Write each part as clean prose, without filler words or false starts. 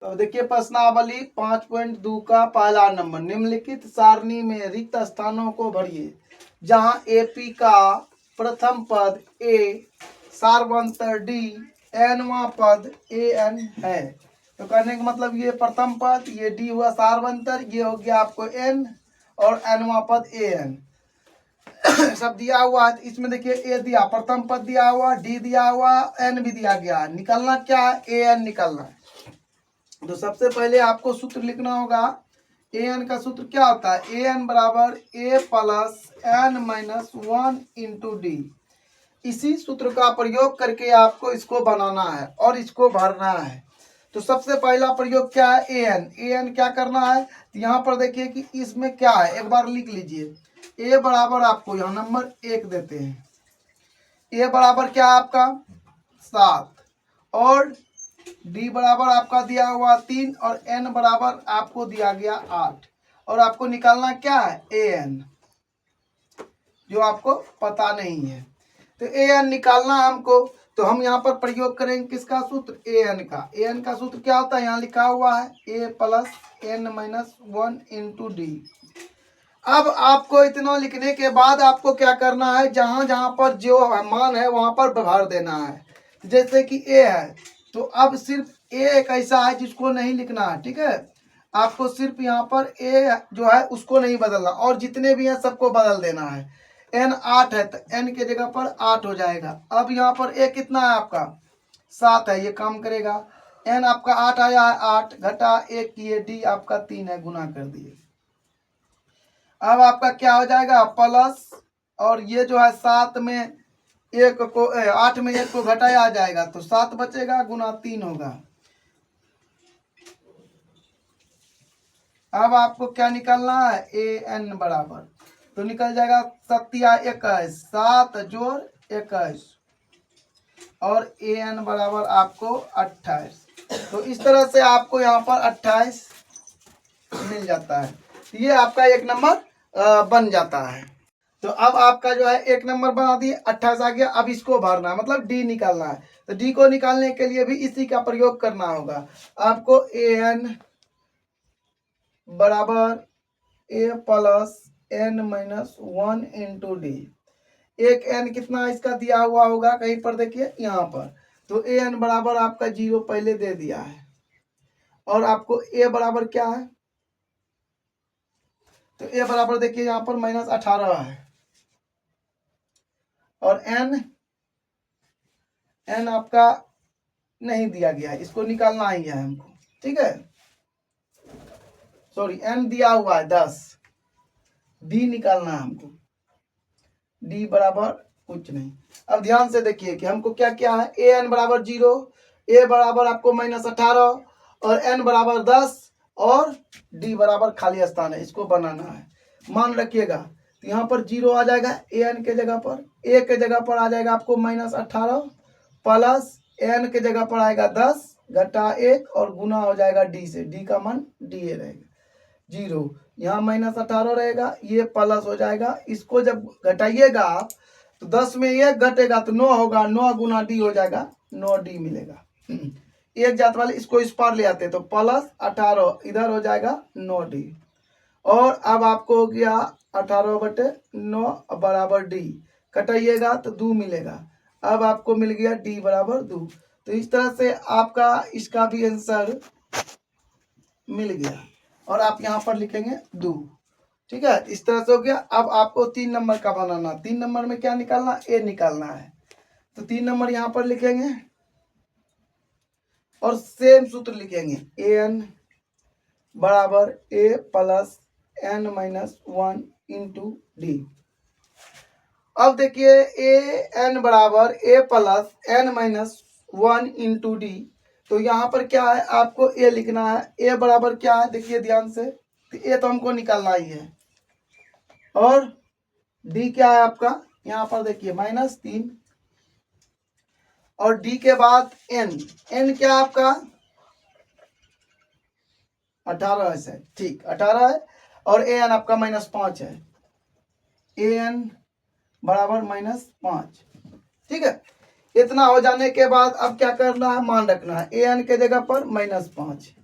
अब देखिए प्रश्नावली 5.2 का पहला नंबर, निम्नलिखित सारणी में रिक्त स्थानों को भरिए जहां एपी का प्रथम पद ए सार्वंतर डी एनवा पद ए एन है। तो कहने का मतलब ये प्रथम पद, ये डी हुआ सार्वंतर, ये हो गया आपको एन और एनवा पद ए एन सब दिया हुआ है। इसमें देखिए ए दिया, प्रथम पद दिया हुआ, डी दिया हुआ, एन भी दिया गया। निकलना क्या है? ए एन निकलना है। तो सबसे पहले आपको सूत्र लिखना होगा। ए एन का सूत्र क्या होता है? ए एन बराबर a plus n minus 1 into d. इसी सूत्र का प्रयोग करके आपको इसको बनाना है और इसको भरना है। तो सबसे पहला प्रयोग क्या है? A N. ए एन क्या करना है? तो यहाँ पर देखिए कि इसमें क्या है, एक बार लिख लीजिए। ए बराबर आपको यहाँ नंबर 1 देते हैं। ए बराबर क्या है आपका? 7 और डी बराबर आपका दिया हुआ 3 और एन बराबर आपको दिया गया 8 और आपको निकालना क्या है? ए एन, जो आपको पता नहीं है। तो ए एन निकालना है हमको। तो हम यहाँ पर प्रयोग करेंगे किसका सूत्र? ए एन का। ए एन का सूत्र क्या होता है? यहाँ लिखा हुआ है a plus n minus 1 into d. अब आपको इतना लिखने के बाद आपको क्या करना है? जहां जहां पर जो मान है वहां पर भर देना है। जैसे कि ए है तो अब सिर्फ ए एक ऐसा है जिसको नहीं लिखना है, ठीक है। आपको सिर्फ यहाँ पर ए जो है उसको नहीं बदलना और जितने भी हैं सबको बदल देना है। एन 8 है तो एन के जगह पर 8 हो जाएगा। अब यहाँ पर ए कितना है आपका? 7 है, ये काम करेगा। एन आपका 8 आया है, 8 घटा 1 किए डी आपका 3 है, गुना कर दिए। अब आपका क्या हो जाएगा? प्लस और ये जो है 7 में 1 को 8 में 1 को घटाया आ जाएगा तो 7 बचेगा, गुना 3 होगा। अब आपको क्या निकालना है? ए एन बराबर तो निकल जाएगा 7 7 जोड़ 21 और ए एन बराबर आपको 28। तो इस तरह से आपको यहाँ पर 28 मिल जाता है। ये आपका एक नंबर बन जाता है। तो अब आपका जो है एक नंबर बना दिए, 28 आ गया। अब इसको भरना है, मतलब डी निकालना है। तो डी को निकालने के लिए भी इसी का प्रयोग करना होगा। आपको ए एन बराबर a plus n minus 1 into d. एक एन कितना इसका दिया हुआ होगा कहीं पर, देखिए यहाँ पर। तो ए एन बराबर आपका 0 पहले दे दिया है और आपको ए बराबर क्या है? तो ए बराबर देखिए यहाँ पर -18 है और एन आपका नहीं दिया गया है, इसको निकालना ही है हमको, ठीक है। सॉरी, एन दिया हुआ है 10, डी निकालना है हमको। डी बराबर कुछ नहीं। अब ध्यान से देखिए कि हमको क्या क्या है। ए एन बराबर 0, ए बराबर आपको -18 और एन बराबर 10 और डी बराबर खाली स्थान है, इसको बनाना है। मान रखिएगा तो यहाँ पर 0 आ जाएगा ए एन के जगह पर, ए के जगह पर आ जाएगा आपको -18 प्लस एन के जगह पर आएगा 10 घटा 1 और गुना हो जाएगा डी से। डी का मान डी ए रहेगा 0, यहाँ -18 रहेगा, ये प्लस हो जाएगा। इसको जब घटाइएगा आप तो 10 में 1 घटेगा तो 9 होगा, 9 गुना डी हो जाएगा, 9 डी मिलेगा। एक जात वाले इसको इस पार ले आते तो प्लस 18 इधर हो जाएगा 9 डी। और अब आपको हो गया 18/9 बराबर डी, कटाइएगा तो 2 मिलेगा। अब आपको मिल गया डी बराबर 2। तो इस तरह से आपका इसका भी आंसर मिल गया और आप यहाँ पर लिखेंगे 2, ठीक है। इस तरह से हो गया। अब आपको 3 नंबर का बनाना। 3 नंबर में क्या निकालना? ए निकालना है। तो 3 नंबर यहाँ पर लिखेंगे और सेम सूत्र लिखेंगे। ए एन बराबर a plus n minus 1 into d. अब देखिए ए एन बराबर a plus n minus 1 into d. तो यहाँ पर क्या है? आपको ए लिखना है। ए बराबर क्या है? देखिए ध्यान से, तो ए तो हमको निकालना ही है और डी क्या है आपका? यहाँ पर देखिए -3 और डी के बाद एन। एन क्या आपका? 18 है, ठीक 18 है और ए एन आपका -5 है। ए एन बराबर -5, ठीक है। इतना हो जाने के बाद अब क्या करना है? मान रखना है। ए एन के जगह पर -5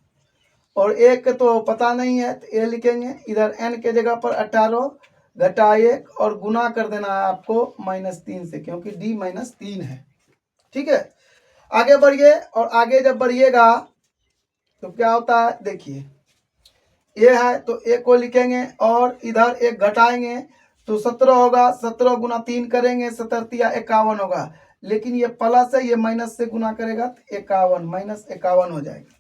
और एक तो पता नहीं है तो ए लिखेंगे। इधर n के जगह पर 18 घटा 1 और गुना कर देना है आपको -3 से, क्योंकि d -3 है। ठीक है, आगे बढ़िए। और आगे जब बढ़िएगा तो क्या होता है, देखिए ए है तो ए को लिखेंगे और इधर एक घटाएंगे तो 17 होगा। 17 गुना 3 करेंगे, 17 51 होगा। लेकिन ये प्लस है, ये माइनस से गुना करेगा तो 51 -51 हो जाएगा।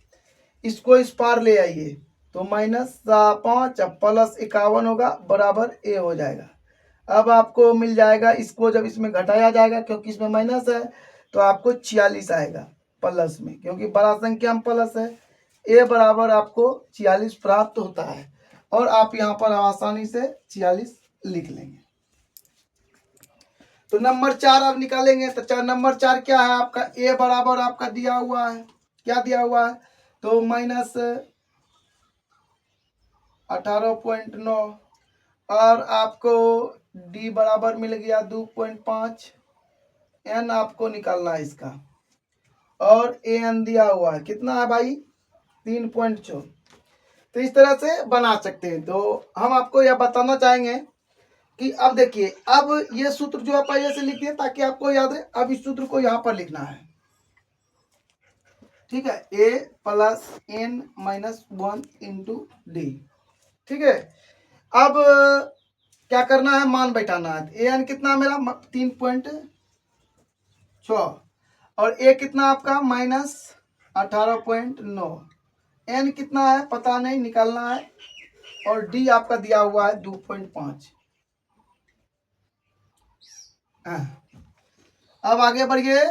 इसको इस पार ले आइए तो -5 प्लस 51 होगा बराबर ए हो जाएगा। अब आपको मिल जाएगा, इसको जब इसमें घटाया जाएगा क्योंकि इसमें माइनस है तो आपको 46 आएगा प्लस में, क्योंकि बड़ा संख्या में प्लस है। ए बराबर आपको 46 प्राप्त होता है और आप यहाँ पर आसानी से 46 लिख लेंगे। तो नंबर 4 आप निकालेंगे तो नंबर 4 क्या है आपका, ए बराबर आपका दिया हुआ है, क्या दिया हुआ है तो -18.9 और आपको डी बराबर मिल गया 2.5। एन आपको निकालना है इसका और ए एन दिया हुआ है, कितना है भाई 3.4। तो इस तरह से बना सकते हैं। तो हम आपको यह बताना चाहेंगे कि अब देखिए, अब ये सूत्र जो है पहले से लिख दिए ताकि आपको याद है। अब इस सूत्र को यहाँ पर लिखना है, ठीक है, a plus n -1 into D. ठीक है, अब क्या करना है, मान बैठाना है। ए एन कितना मेरा 3.6 और ए कितना आपका -18.9। एन कितना है पता नहीं, निकालना है। और डी आपका दिया हुआ है 2.5। अब आगे बढ़िए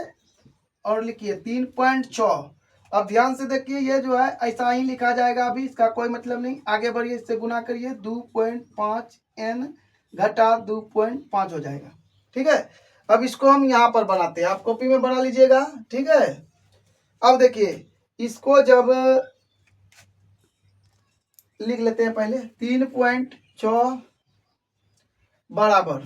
और लिखिए 3.6। अब ध्यान से देखिए, ये जो है ऐसा ही लिखा जाएगा, अभी इसका कोई मतलब नहीं। आगे बढ़िए, इससे गुना करिए 2.5 n घटा 2.5 हो जाएगा। ठीक है, अब इसको हम यहाँ पर बनाते हैं, आप कॉपी में बना लीजिएगा। ठीक है, अब देखिए इसको जब लिख लेते हैं पहले 3.6 बराबर,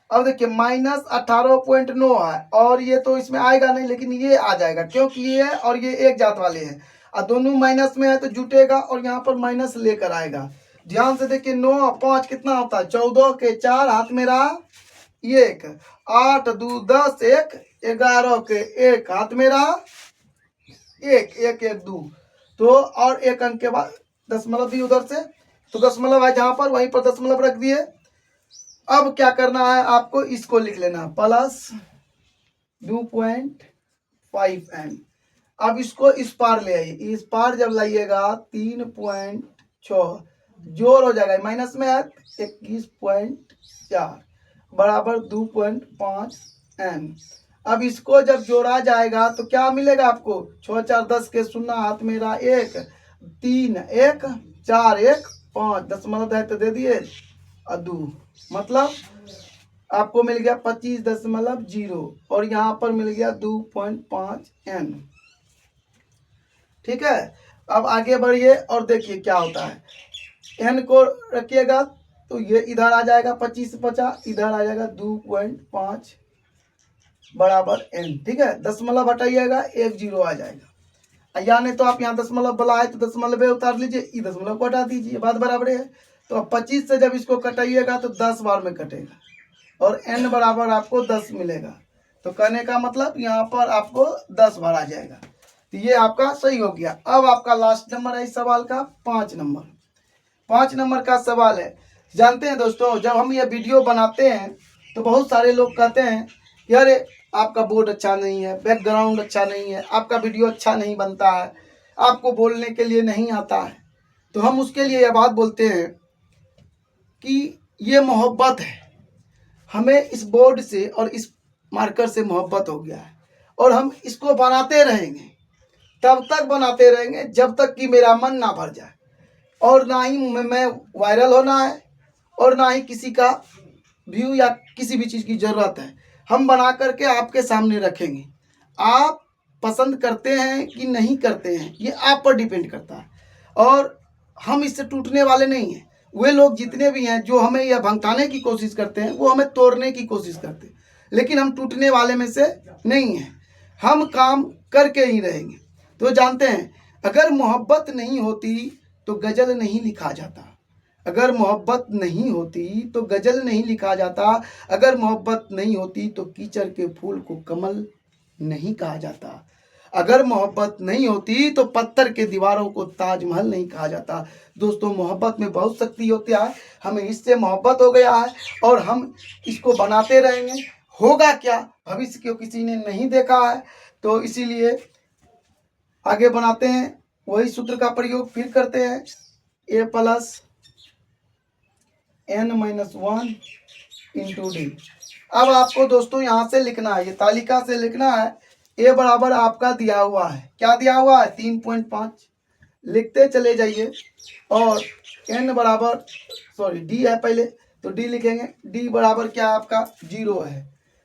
अब देखिए -18.9 है और ये तो इसमें आएगा नहीं, लेकिन ये आ जाएगा क्योंकि ये है और ये एक जात वाले हैं और दोनों माइनस में है तो जुटेगा और यहाँ पर माइनस लेकर आएगा। ध्यान से देखिए 9 और 5 कितना होता है, 14 के 4 हाथ में रहा 1, 8 2 10 1 11 के 1 हाथ में रहा 1 1 1 2। तो और एक अंक के बाद दशमलव भी उधर से, तो दशमलव है जहां पर वहीं पर दशमलव रख दिए। अब क्या करना है आपको, इसको लिख लेना प्लस 2.5n। अब इसको इस पार ले आइए, इस पार जब लाइएगा 3.6 जोड़ हो जाएगा, माइनस में है 21.4 बराबर 2.5n। अब इसको जब जोड़ा जाएगा तो क्या मिलेगा आपको, 6 4 10 के 0 हाथ मेरा 1 3 1 4 1 5 दशमलव है तो दे दिए और 2, मतलब आपको मिल गया 25.0 और यहाँ पर मिल गया 2.5n। ठीक है, अब आगे बढ़िए और देखिए क्या होता है। n को रखिएगा तो ये इधर आ जाएगा 25 से 50, इधर आ जाएगा 2.5 बराबर n। ठीक है, दशमलव हटाइएगा 1 0 आ जाएगा, या नहीं तो आप यहाँ दशमलव वाला है तो दशमलव उतार लीजिए, ई दशमलव को हटा दीजिए, बात बराबर है। तो अब 25 से जब इसको कटाइएगा तो 10 बार में कटेगा और n बराबर आपको 10 मिलेगा। तो कहने का मतलब यहाँ पर आपको 10 बार आ जाएगा। तो ये आपका सही हो गया। अब आपका लास्ट नंबर है इस सवाल का 5 नंबर। 5 नंबर का सवाल है। जानते हैं दोस्तों, जब हम ये वीडियो बनाते हैं तो बहुत सारे लोग कहते हैं कि अरे आपका बोर्ड अच्छा नहीं है, बैकग्राउंड अच्छा नहीं है, आपका वीडियो अच्छा नहीं बनता है, आपको बोलने के लिए नहीं आता है। तो हम उसके लिए यह बात बोलते हैं कि ये मोहब्बत है, हमें इस बोर्ड से और इस मार्कर से मोहब्बत हो गया है और हम इसको बनाते रहेंगे, तब तक बनाते रहेंगे जब तक कि मेरा मन ना भर जाए। और ना ही मैं वायरल होना है और ना ही किसी का व्यू या किसी भी चीज़ की ज़रूरत है। हम बना करके आपके सामने रखेंगे, आप पसंद करते हैं कि नहीं करते हैं ये आप पर डिपेंड करता है। और हम इससे टूटने वाले नहीं हैं। वे लोग जितने भी हैं जो हमें यह भंगताने की कोशिश करते हैं वो हमें तोड़ने की कोशिश करते हैं, लेकिन हम टूटने वाले में से नहीं हैं, हम काम करके ही रहेंगे। तो जानते हैं अगर मोहब्बत नहीं होती तो गजल नहीं लिखा जाता। अगर मोहब्बत नहीं होती तो गजल नहीं लिखा जाता। अगर मोहब्बत नहीं होती तो कीचड़ के फूल को कमल नहीं कहा जाता। अगर मोहब्बत नहीं होती तो पत्थर के दीवारों को ताजमहल नहीं कहा जाता। दोस्तों, मोहब्बत में बहुत शक्ति होती है। हमें इससे मोहब्बत हो गया है और हम इसको बनाते रहेंगे। होगा क्या, भविष्य को किसी ने नहीं देखा है, तो इसीलिए आगे बनाते हैं। वही सूत्र का प्रयोग फिर करते हैं, a plus n minus 1 into d. अब आपको दोस्तों यहाँ से लिखना है, ये तालिका से लिखना है। a बराबर आपका दिया हुआ है, क्या दिया हुआ है, 3.5 लिखते चले जाइए। और n बराबर d है पहले, तो d लिखेंगे। d बराबर क्या आपका 0 है,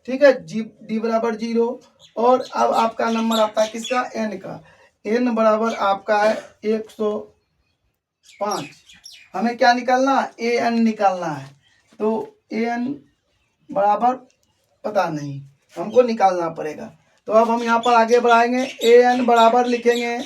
ठीक है। d बराबर 0। और अब आपका नंबर आता है किसका, n का। n बराबर आपका है 105। हमें क्या निकालना है, an निकालना है। तो an बराबर पता नहीं, हमको निकालना पड़ेगा। तो अब हम यहाँ पर आगे बढ़ाएंगे। an बराबर लिखेंगे,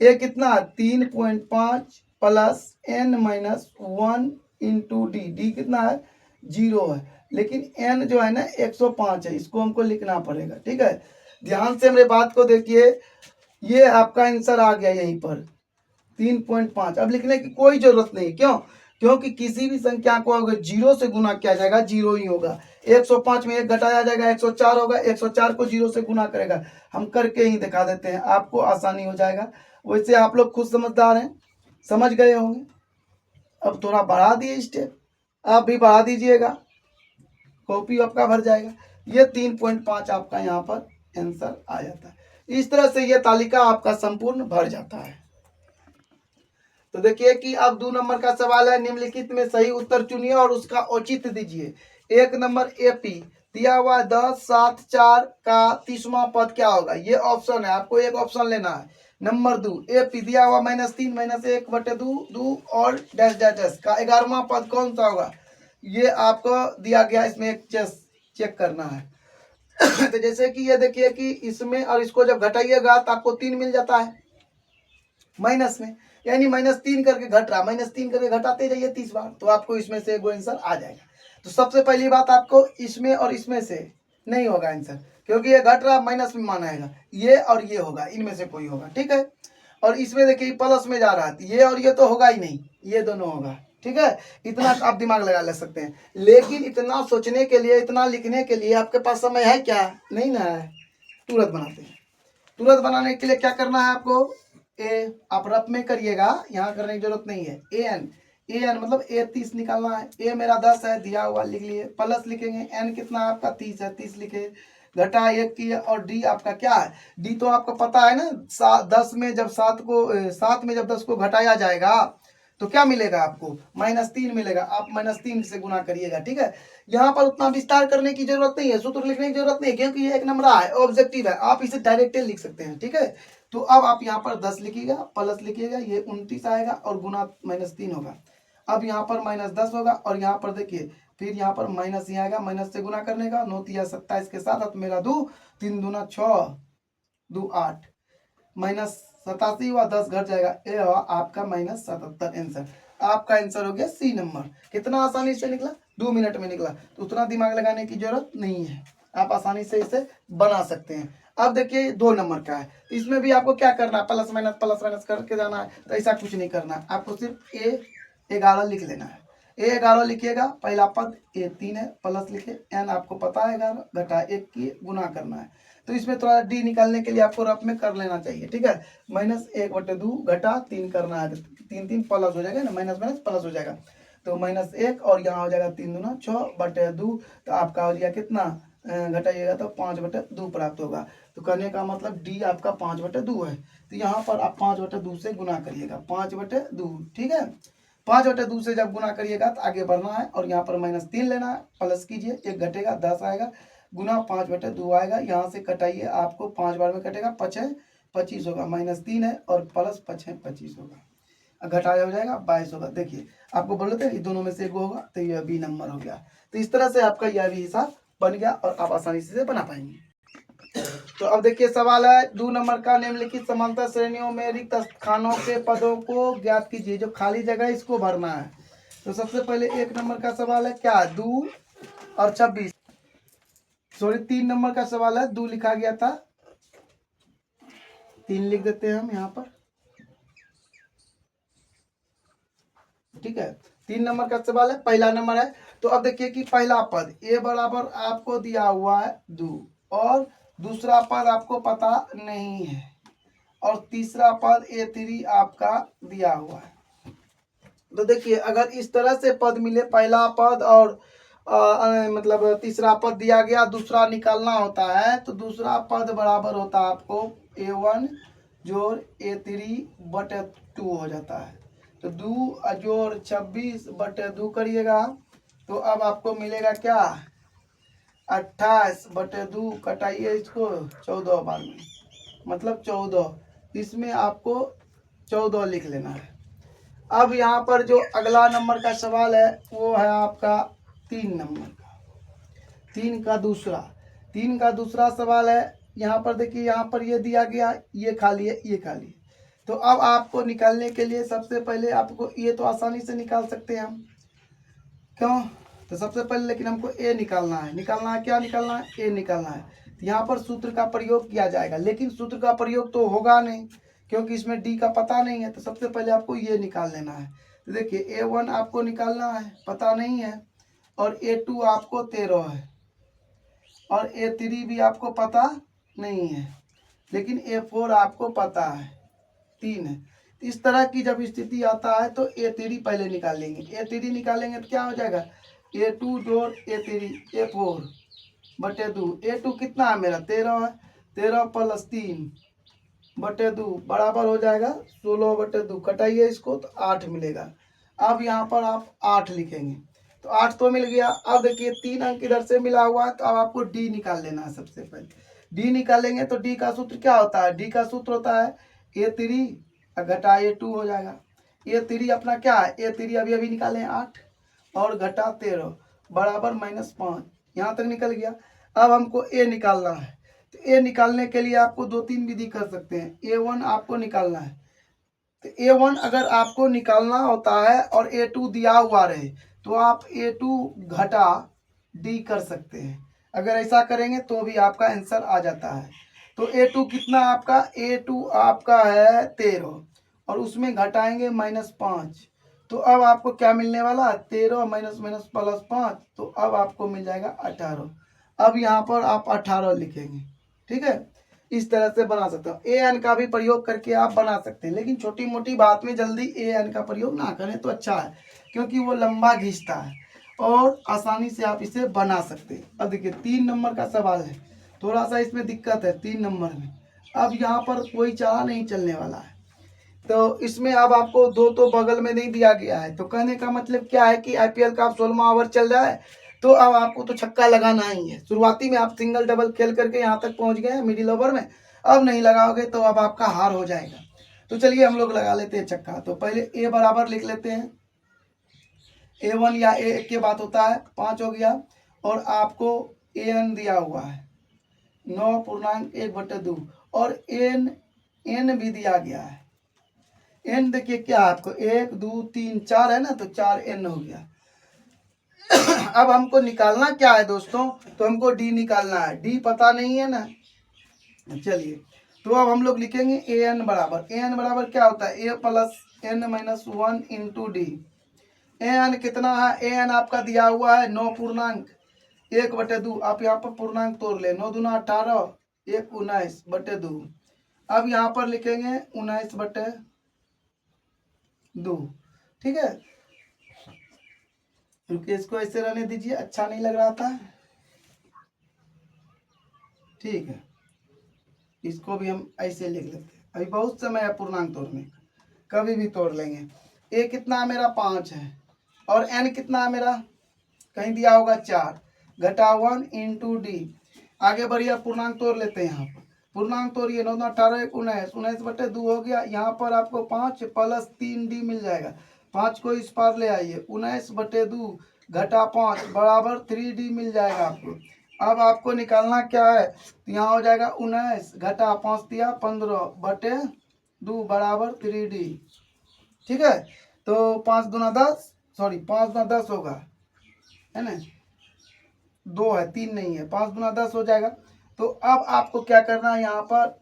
a कितना 3.5 plus n minus 1 into D. D कितना है, 0 है, लेकिन n जो है ना 105 है, इसको हमको लिखना पड़ेगा, ठीक है। ध्यान से मेरे बात को देखिए, ये आपका आंसर आ गया यहीं पर 3.5। अब लिखने की कोई जरूरत नहीं, क्यों, क्योंकि किसी भी संख्या को अगर 0 से गुना किया जाएगा 0 ही होगा। 105 में 1 घटाया जाएगा 104 होगा, 104 को 0 से गुना करेगा। हम करके ही दिखा देते हैं, आपको आसानी हो जाएगा। वैसे आप लोग खुद समझदार हैं, समझ गए होंगे। अब थोड़ा बढ़ा दिए स्टेप, आप भी बढ़ा दीजिएगा, कॉपी आपका भर जाएगा। ये 3.5 आपका यहाँ पर आंसर आ जाता है। इस तरह से ये तालिका आपका संपूर्ण भर जाता है। तो देखिए कि अब 2 नंबर का सवाल है, निम्नलिखित में सही उत्तर चुनिए और उसका औचित्य दीजिए। 1 नंबर एपी दिया हुआ 10, 7, 4 का 30वां पद क्या होगा, ये ऑप्शन है, आपको एक ऑप्शन लेना है। नंबर 2 एपी दिया हुआ -3 -1 बटे 2 और डैश डैश डैश का 11वां पद कौन सा होगा, ये आपको दिया गया, इसमें एक चेक करना है। तो जैसे कि ये देखिए कि इसमें और इसको जब घटाइएगा तो आपको 3 मिल जाता है माइनस में, यानी -3 करके घट रहा, -3 करके घटाते जाइए 30 बार, तो आपको इसमें से एक आंसर आ जाएगा। तो सबसे पहली बात, आपको इसमें और इसमें से नहीं होगा आंसर, क्योंकि ये घट रहा माइनस में माना जाएगा, ये और ये होगा, इनमें से कोई होगा, ठीक है। और इसमें देखिए प्लस में जा रहा है, ये और ये तो होगा ही नहीं, ये दोनों होगा, ठीक है। इतना आप दिमाग लगा ले सकते हैं, लेकिन इतना सोचने के लिए, इतना लिखने के लिए आपके पास समय है क्या, नहीं ना है। तुरंत बनाते हैं। तुरंत बनाने के लिए क्या करना है आपको, आप रफ में करिएगा, यहाँ करने की जरूरत नहीं है। an मतलब a 30 निकालना है। a मेरा 10 है, दिया हुआ लिख लिए, प्लस लिखेंगे n कितना आपका 30 है, 30 लिखे, घटा 1 की, और d आपका क्या है, d तो आपको पता है ना, 10 में जब 7 में जब 10 को घटाया जाएगा तो क्या मिलेगा आपको, -3 मिलेगा। आप -3 से गुना करिएगा, ठीक है। यहाँ पर उतना विस्तार करने की जरूरत नहीं है, सूत्र लिखने की जरूरत नहीं है, क्योंकि ये एक नंबर है, ऑब्जेक्टिव है, आप इसे डायरेक्टली लिख सकते हैं, ठीक है। तो अब आप यहाँ पर 10 लिखिएगा, प्लस लिखिएगा, ये 29 आएगा और गुना -3 होगा। अब यहाँ पर -10 होगा, और यहाँ पर देखिए फिर यहाँ पर माइनस ही आएगा, माइनस से गुना करने का, 9 तिया 27 के साथ मेरा 2, 3 दूना 6, 2 8, -87 हुआ, 10 घट जाएगा, ये हुआ आपका -77 आंसर। आपका आंसर हो गया सी नंबर। कितना आसानी से निकला, 2 मिनट में निकला, तो उतना दिमाग लगाने की जरूरत नहीं है, आप आसानी से इसे बना सकते हैं। अब देखिए 2 नंबर का है, इसमें भी आपको क्या करना है, प्लस माइनस करके जाना है। तो ऐसा कुछ नहीं करना है, आपको सिर्फ A11 लिख लेना है। A11 लिखिएगा, पहला पद A3 है, प्लस लिखे, n आपको पता है 11, घटा 1 की, गुना करना है। तो इसमें थोड़ा d निकालने के लिए आपको रफ में कर लेना चाहिए, ठीक है। -1/2 घटा 3 करना है, 3 3 प्लस हो जाएगा ना, माइनस माइनस प्लस हो जाएगा, तो -1 और यहाँ हो जाएगा 3 दूना 6/2, तो आपका हो जाएगा कितना, घटाइएगा तो 5/2 प्राप्त होगा। तो करने का मतलब d आपका 5/2 है, तो यहाँ पर आप 5/2 से गुना करिएगा, 5/2, ठीक है। 5/2 से जब गुना करिएगा तो आगे बढ़ना है, और यहाँ पर -3 लेना है, प्लस कीजिए, 1 घटेगा 10 आएगा, गुना 5/2 आएगा, यहाँ से कटाइए, आपको 5 बार में कटेगा, 5 25 होगा, -3 है और प्लस 5 25 होगा, घटाया हो जाएगा 22 होगा। देखिए आपको बोले थे दोनों में से एक होगा, तो यह बी नंबर हो गया। तो इस तरह से आपका यह भी हिसाब बन गया और आप आसानी से बना पाएंगे। तो अब देखिए सवाल है 2 नंबर का, निम्नलिखित समांतर श्रेणियों में रिक्त स्थानों के पदों को ज्ञात कीजिए। जो खाली जगह है इसको भरना है। तो सबसे पहले 1 नंबर का सवाल है क्या, 2 और 26, सॉरी 3 नंबर का सवाल है, 2 लिखा गया था, 3 लिख देते हैं हम यहाँ पर, ठीक है। 3 नंबर का सवाल है, पहला नंबर है। तो अब देखिए कि पहला पद ए बराबर आपको दिया हुआ है 2 और दूसरा पद आपको पता नहीं है और तीसरा पद A3 आपका दिया हुआ है। तो देखिए अगर इस तरह से पद मिले, पहला पद और मतलब तीसरा पद दिया गया, दूसरा निकालना होता है, तो दूसरा पद बराबर होता है आपको A1 जोड़ A3 बटे 2 हो जाता है। तो 2 जोड़ 26 बटे 2 करिएगा तो अब आपको मिलेगा क्या, 28 बटे 2, कटाइए इसको 14 बार में, मतलब 14, इसमें आपको 14 लिख लेना है। अब यहाँ पर जो अगला नंबर का सवाल है वो है आपका 3 नंबर का, 3 का दूसरा सवाल है। यहाँ पर देखिए, यहाँ पर ये दिया गया, ये खाली है, ये खाली है। तो अब आपको निकालने के लिए सबसे पहले आपको ये तो आसानी से निकाल सकते हैं हम, क्यों, तो सबसे पहले लेकिन हमको ए निकालना है। क्या निकालना है, ए निकालना है। तो यहाँ पर सूत्र का प्रयोग किया जाएगा, लेकिन सूत्र का प्रयोग तो होगा नहीं क्योंकि इसमें डी का पता नहीं है। तो सबसे पहले आपको ये निकाल लेना है। तो देखिए A1 आपको निकालना है, पता नहीं है, और A2 आपको 13 है और A3 भी आपको पता नहीं है, लेकिन A4 आपको पता है 3 है। इस तरह की जब स्थिति आता है तो A3 पहले निकालेंगे। A3 निकालेंगे तो क्या हो जाएगा, A2 जोड़ A3 A4 बटे 2। A2 कितना है मेरा, 13 है, 13 प्लस 3 बटे 2 बराबर हो जाएगा 16 बटे 2, कटाइए इसको तो 8 मिलेगा। अब यहाँ पर आप 8 लिखेंगे तो 8 तो मिल गया। अब देखिए 3 अंक इधर से मिला हुआ है, तो अब आपको डी निकाल लेना है। सबसे पहले डी निकालेंगे तो डी का सूत्र क्या होता है, डी का सूत्र होता है A3 घटा A2 हो जाएगा। A3 अपना क्या है, A3 अभी अभी निकाले 8 और घटा 13 बराबर -5, यहाँ तक निकल गया। अब हमको ए निकालना है। तो ए निकालने के लिए आपको 2-3 विधि कर सकते हैं। A1 आपको निकालना है, तो A1 अगर आपको निकालना होता है और A2 दिया हुआ रहे तो आप A2 घटा डी कर सकते हैं। अगर ऐसा करेंगे तो भी आपका आंसर आ जाता है। तो A2 कितना आपका, A2 आपका है 13 और उसमें घटाएंगे -5, तो अब आपको क्या मिलने वाला, 13 माइनस माइनस प्लस 5, तो अब आपको मिल जाएगा 18। अब यहाँ पर आप 18 लिखेंगे, ठीक है। इस तरह से बना सकते हो। ए एन का भी प्रयोग करके आप बना सकते हैं, लेकिन छोटी मोटी बात में जल्दी ए एन का प्रयोग ना करें तो अच्छा है, क्योंकि वो लंबा घिंचता है और आसानी से आप इसे बना सकते हैं। अब देखिए 3 नंबर का सवाल है, थोड़ा सा इसमें दिक्कत है 3 नंबर में। अब यहाँ पर कोई चारा नहीं चलने वाला है, तो इसमें अब आपको 2 तो बगल में नहीं दिया गया है। तो कहने का मतलब क्या है कि आईपीएल का 16वां ओवर चल रहा है, तो अब आपको तो छक्का लगाना ही है। शुरुआती में आप सिंगल डबल खेल करके यहाँ तक पहुँच गए हैं मिडिल ओवर में, अब नहीं लगाओगे तो अब आपका हार हो जाएगा। तो चलिए हम लोग लगा लेते हैं छक्का। तो पहले ए बराबर लिख लेते हैं, A1 या ए की बात होता है 5 हो गया, और आपको एन दिया हुआ है 9.1/2 और एन भी दिया गया है। एन देखिए क्या है आपको, 1 2 3 4 है ना, तो 4 एन हो गया। अब हमको निकालना क्या है दोस्तों, तो हमको डी निकालना है। डी पता नहीं है ना, चलिए तो अब हम लोग लिखेंगे ए एन बराबर क्या होता है, a plus n minus 1 into d. A n कितना है, ए एन आपका दिया हुआ है 9.1/2। आप यहाँ पर पूर्णांक तोड़ ले, 9 दूना 18, 1 19/2। अब यहाँ पर लिखेंगे 19/2, ठीक है। रुकिए इसको ऐसे रहने दीजिए, अच्छा नहीं लग रहा था, ठीक है। इसको भी हम ऐसे लिख लेते हैं, अभी बहुत समय है पूर्णांक तोड़ने का, कभी भी तोड़ लेंगे। ए कितना मेरा 5 है और एन कितना है मेरा, कहीं दिया होगा 4, घटा 1 इंटू डी। आगे बढ़िया पूर्णांक तोड़ लेते हैं। यहाँ पर पूर्णांक तोड़िए, 9 18 1 19, 19/2 हो गया। यहाँ पर आपको 5 प्लस 3 डी मिल जाएगा, 5 को इस पार ले आइए, 19/2 घटा 5 बराबर 3D मिल जाएगा आपको। अब आपको निकालना क्या है, तो यहाँ हो जाएगा 19 घटा 5 दिया 15/2 बराबर 3D। ठीक है, तो 5 दूना 10, सॉरी 5 दूना 10 होगा, है ना, 2 है 3 नहीं है, 5 दूना 10 हो जाएगा। तो अब आपको क्या करना है, यहाँ पर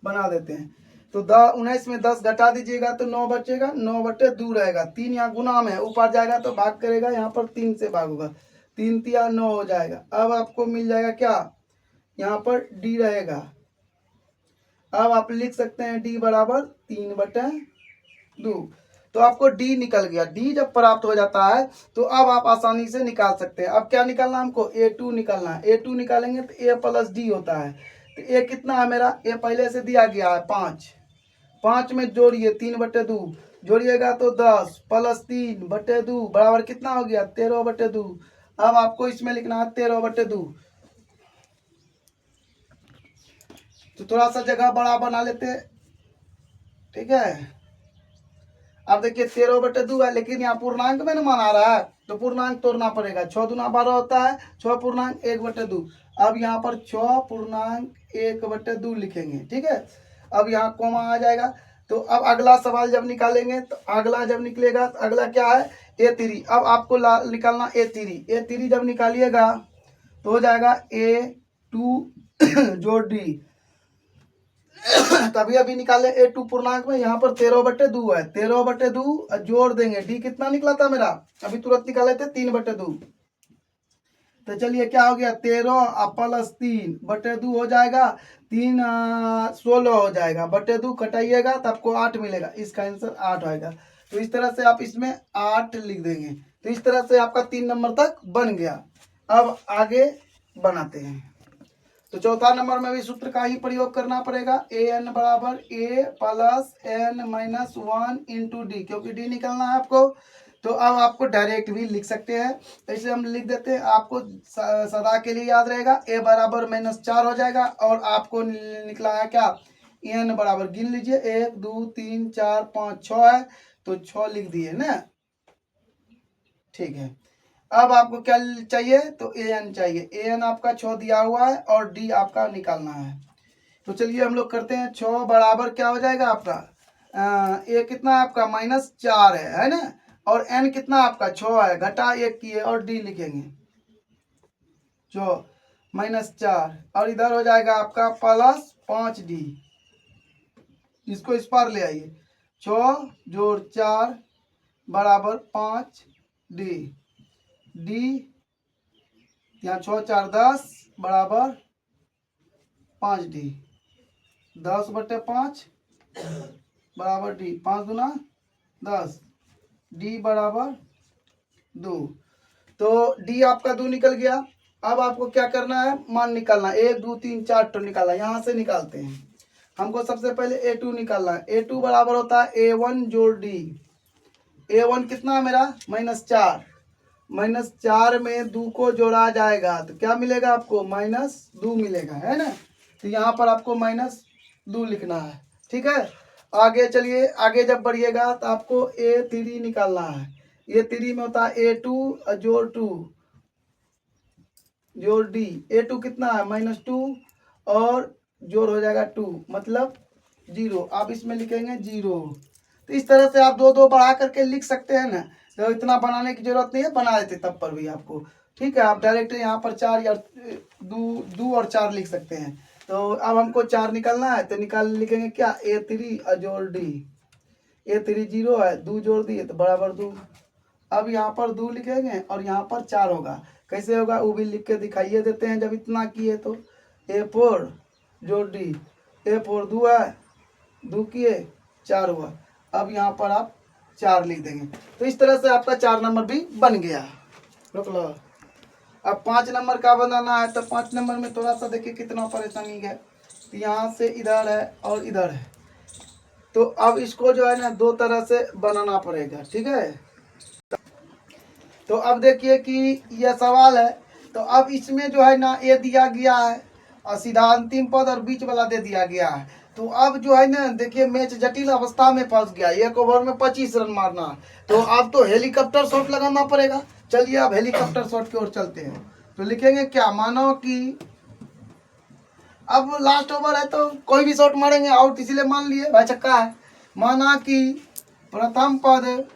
बना देते हैं। तो 19 में 10 घटा दीजिएगा तो 9 बचेगा, 9/2 रहेगा। 3 यहाँ गुना में है, ऊपर जाएगा तो भाग करेगा, यहाँ पर 3 से भाग होगा, 3 तिया 9 हो जाएगा। अब आपको मिल जाएगा क्या, यहाँ पर डी रहेगा। अब आप लिख सकते हैं डी बराबर 3/2। तो आपको डी निकल गया। डी जब प्राप्त हो जाता है तो अब आप आसानी से निकाल सकते हैं। अब क्या निकालना है हमको, A2 निकालना है। A2 निकालेंगे तो A प्लस डी होता है। तो A कितना है मेरा, A पहले से दिया गया है 5, 5 में जोड़िए 3/2, जोड़िएगा तो 10 प्लस 3/2 बराबर कितना हो गया 13/2। अब आपको इसमें लिखना है 13/2। तो थोड़ा सा जगह बड़ा बना लेते हैं, ठीक है। अब देखिए 13/2 है, लेकिन यहाँ पूर्णांक में ना मान आ रहा है तो पूर्णांक तोड़ना पड़ेगा। 6 दूना 12 होता है, 6 पूर्णांक 1/2। अब यहाँ पर 6 पूर्णांक 1/2 लिखेंगे, ठीक है। अब यहाँ कोमा आ जाएगा। तो अब अगला सवाल जब निकालेंगे तो अगला जब निकलेगा तो अगला क्या है, A3। अब आपको निकालना A3 जब निकालिएगा तो हो जाएगा A2 जोड़ डी। तभी अभी निकाले A2 पूर्णांक में, यहाँ पर 13/2 है, 13/2 जोड़ देंगे, डी कितना निकला था मेरा, अभी तुरंत निकाले थे 3/2। तो चलिए क्या हो गया, 13 प्लस 3/2 हो जाएगा, 3 16 हो जाएगा, /2 कटाइएगा तो आपको 8 मिलेगा। इसका आंसर 8 आएगा। तो इस तरह से आप इसमें 8 लिख देंगे। तो इस तरह से आपका 3 नंबर तक बन गया। अब आगे बनाते हैं। तो चौथा नंबर में भी सूत्र का ही प्रयोग करना पड़ेगा। an बराबर a plus n minus 1 into D, क्योंकि डी निकलना है आपको। तो अब आपको डायरेक्ट भी लिख सकते हैं, ऐसे हम लिख देते हैं, आपको सदा के लिए याद रहेगा। a बराबर -4 हो जाएगा और आपको निकला है क्या, n बराबर गिन लीजिए 1 2 3 4 5 6 है, तो 6 लिख दिए ना, ठीक है। अब आपको क्या चाहिए, तो an चाहिए। an आपका 6 दिया हुआ है और d आपका निकालना है। तो चलिए हम लोग करते हैं। 6 बराबर क्या हो जाएगा आपका, a कितना है आपका -4 है ना, और n कितना आपका 6 है, घटा 1 किए और d लिखेंगे 4 और इधर हो जाएगा आपका प्लस 5d। इसको इस पार ले आइए, 6 जोड़ 4 बराबर 5d, डी यहाँ 6 4 10 बराबर 5d, 10/5 बराबर डी, 5 दूना 10, डी बराबर 2। तो डी आपका 2 निकल गया। अब आपको क्या करना है, मान निकालना, 1 2 3 4 तो निकालना, यहाँ से निकालते हैं। हमको सबसे पहले A2 निकालना है। A2 बराबर होता है A1 जोड़ डी। A1 कितना है मेरा -4, -4 में 2 को जोड़ा जाएगा तो क्या मिलेगा आपको, -2 मिलेगा, है ना। तो यहाँ पर आपको -2 लिखना है, ठीक है। आगे चलिए, आगे जब बढ़िएगा तो आपको A3 निकालना है। A3 में होता है A2 जोड़ 2 जोड़ डी। A2 कितना है -2 और जोड़ हो जाएगा 2 मतलब 0। आप इसमें लिखेंगे 0। तो इस तरह से आप 2 2 बढ़ा करके लिख सकते हैं ना, तो इतना बनाने की जरूरत नहीं है, बना देते तब पर भी आपको, ठीक है। आप डायरेक्ट यहाँ पर 4 या 2 और 4 लिख सकते हैं। तो अब हमको 4 निकालना है, तो लिखेंगे क्या, A3 जोड़ डी। A3 0 है, 2 जोड़ दिए तो बराबर 2। अब यहाँ पर 2 लिखेंगे और यहाँ पर 4 होगा। कैसे होगा वो भी लिख के दिखाइए देते हैं। जब इतना किए तो A4 जोड़ डी, A4 2 है, 2 किए 4 हुआ। अब यहाँ पर आप 4 लिख देंगे। तो इस तरह से आपका 4 नंबर भी बन गया। रोक लो। अब 5 नंबर का बनाना है, तो 5 नंबर में थोड़ा सा देखिए कितना परेशानी है। तो यहाँ से इधर है और इधर है, तो अब इसको जो है ना 2 तरह से बनाना पड़ेगा, ठीक है। तो अब देखिए कि यह सवाल है, तो अब इसमें जो है ना ये दिया गया है और सीधा अंतिम पद और बीच वाला दे दिया गया है। तो अब जो है ना देखिए मैच जटिल अवस्था में फंस गया। 1 ओवर में 25 रन मारना, तो अब तो हेलीकॉप्टर शॉट लगाना पड़ेगा। चलिए अब हेलीकॉप्टर शॉट की ओर चलते हैं। तो लिखेंगे क्या, मानो कि अब लास्ट ओवर है तो कोई भी शॉट मारेंगे आउट, इसीलिए मान लिए भाई छक्का है। माना कि प्रथम पद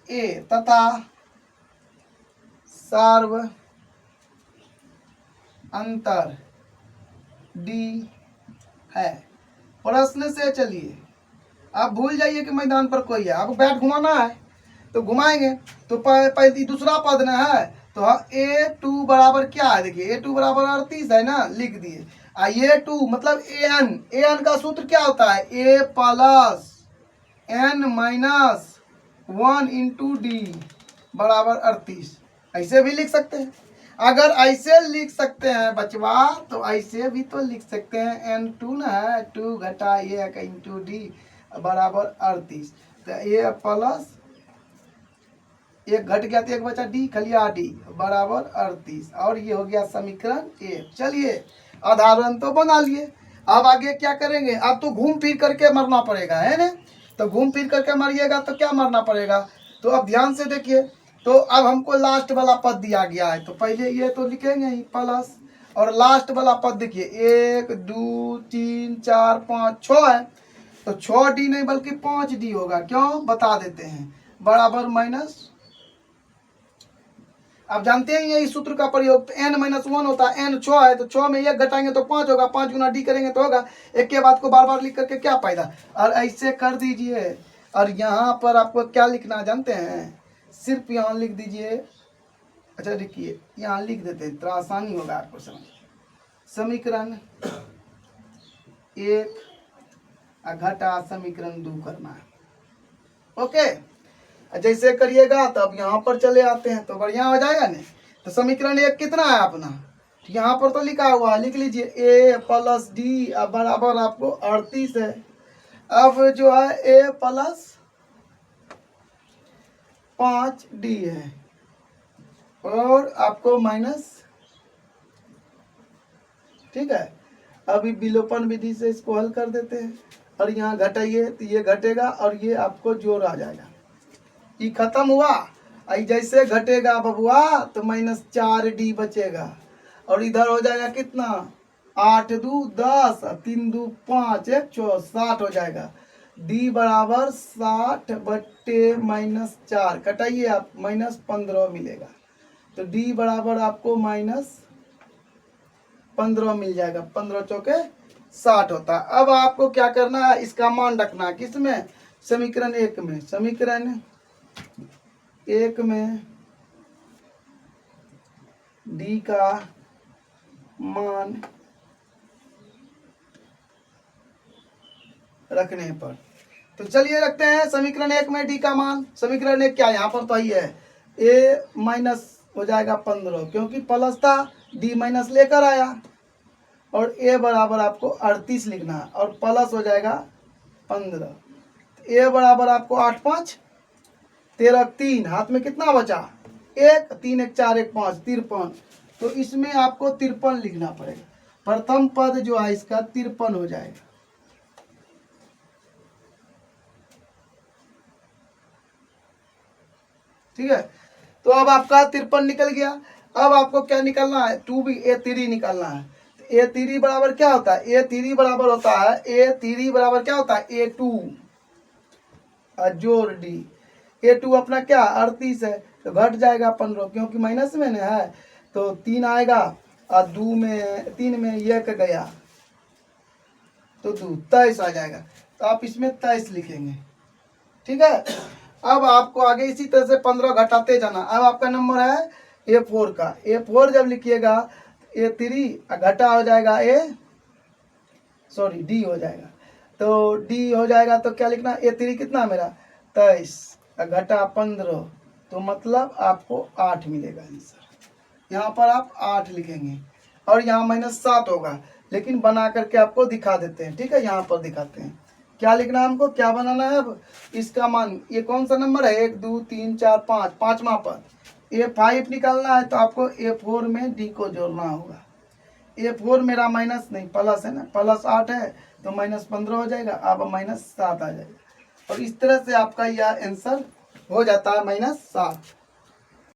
ए तथा सार्व अंतर डी है। प्रश्न से चलिए, आप भूल जाइए कि मैदान पर कोई है, आपको बैट घुमाना है तो घुमाएंगे। तो पहली दूसरा पद ना है तो A2 बराबर क्या है, देखिए A2 बराबर 38 है ना, लिख दिए। A2 मतलब AN का सूत्र क्या होता है, A plus N minus 1 into D बराबर 38। ऐसे भी लिख सकते हैं। अगर ऐसे लिख सकते हैं बचवा तो ऐसे भी तो लिख सकते हैं, N2 ना है 2 घटा 1 इंटू डी बराबर 38। तो A प्लस एक घट गया तो एक बचा डी, खलिया डी बराबर 38, और ये हो गया समीकरण 1। चलिए आधारण तो बना लिए, अब आगे क्या करेंगे, अब तो घूम फिर करके मरना पड़ेगा है ना। तो घूम फिर करके मरिएगा तो क्या मरना पड़ेगा, तो अब ध्यान से देखिए। तो अब हमको लास्ट वाला पद दिया गया है तो पहले ये तो लिखेंगे ही प्लस, और लास्ट वाला पद देखिए 1 2 3 4 5 6 है, तो 6D नहीं बल्कि 5D होगा, क्यों बता देते हैं, बराबर माइनस। आप जानते हैं यही सूत्र का प्रयोग, तो n-1 होता है, n 6 है तो 6 में 1 घटाएंगे तो 5 होगा, 5 गुना डी करेंगे तो होगा। एक के बाद को बार बार लिख करके क्या फायदा, और ऐसे कर दीजिए। और यहाँ पर आपको क्या लिखना जानते हैं, सिर्फ यहाँ लिख दीजिए। अच्छा देखिए यहाँ लिख देते हैं तो आसानी होगा आपको समझ। समीकरण 1 घटा समीकरण 2 करना है, ओके। जैसे करिएगा तो अब यहाँ पर चले आते हैं तो बढ़िया हो जाएगा ना। तो समीकरण 1 कितना है अपना, तो यहाँ पर तो लिखा हुआ है, लिख लीजिए A प्लस डी बराबर आपको 38 है। अब जो है A प्लस 5D है और आपको माइनस, ठीक है। अभी विलोपन विधि से इसको हल कर देते हैं, और यहाँ घटाइए तो ये घटेगा और ये आपको जोड़ आ जाएगा, ये खत्म हुआ। आई जैसे घटेगा बबुआ तो -4D बचेगा, और इधर हो जाएगा कितना, 8 2 10 3 2 5 1 4 60 हो जाएगा। D बराबर 60 बट्टे -4 कटाइए आप, -15 मिलेगा। तो D बराबर आपको -15 मिल जाएगा, 15 चौके 60 होता है। अब आपको क्या करना है, इसका मान रखना है किसमें, समीकरण 1 में। समीकरण 1 में D का मान रखने पर, तो चलिए रखते हैं समीकरण 1 में D का मान। समीकरण 1 क्या, यहाँ पर तो ही है, A माइनस हो जाएगा 15 क्योंकि प्लस था, D माइनस लेकर आया, और A बराबर आपको 38 लिखना है, और प्लस हो जाएगा 15। A बराबर आपको 8 5 13 3, हाथ में कितना बचा, 1 3 1 4 1 5 53। तो इसमें आपको 53 लिखना पड़ेगा, प्रथम पद जो है इसका 53 हो जाएगा। ठीक है, तो अब आपका 53 निकल गया। अब आपको क्या निकलना है, 2B A3 निकलना है। A3 बराबर क्या होता है, A3 बराबर होता है, A3 बराबर क्या होता है, A2 जोड़ D। A2 अपना क्या 38 है तो घट जाएगा 15 क्योंकि माइनस में ना है, तो 3 आएगा, और 2 में 3 में 1 गया तो 2 23 आ जाएगा। तो आप इसमें 23 लिखेंगे, ठीक है। अब आपको आगे इसी तरह से 15 घटाते जाना। अब आपका नंबर है A4 का, A4 जब लिखिएगा A3 घटा हो जाएगा D हो जाएगा, तो D हो जाएगा तो क्या लिखना, A3 कितना मेरा 23 घटा 15, तो मतलब आपको 8 मिलेगा आंसर। यहाँ पर आप 8 लिखेंगे, और यहाँ -7 होगा, लेकिन बना करके आपको दिखा देते हैं, ठीक है। यहाँ पर दिखाते हैं क्या लिखना है, हमको क्या बनाना है। अब इसका मान, ये कौन सा नंबर है, 1 2 3 4 5, पांचवा पद। A5 निकालना है तो आपको A4 में D को जोड़ना होगा। A4 मेरा माइनस नहीं प्लस है ना, प्लस 8 है तो -15 हो जाएगा, अब -7 आ जाएगा, और इस तरह से आपका यह आंसर हो जाता है -7।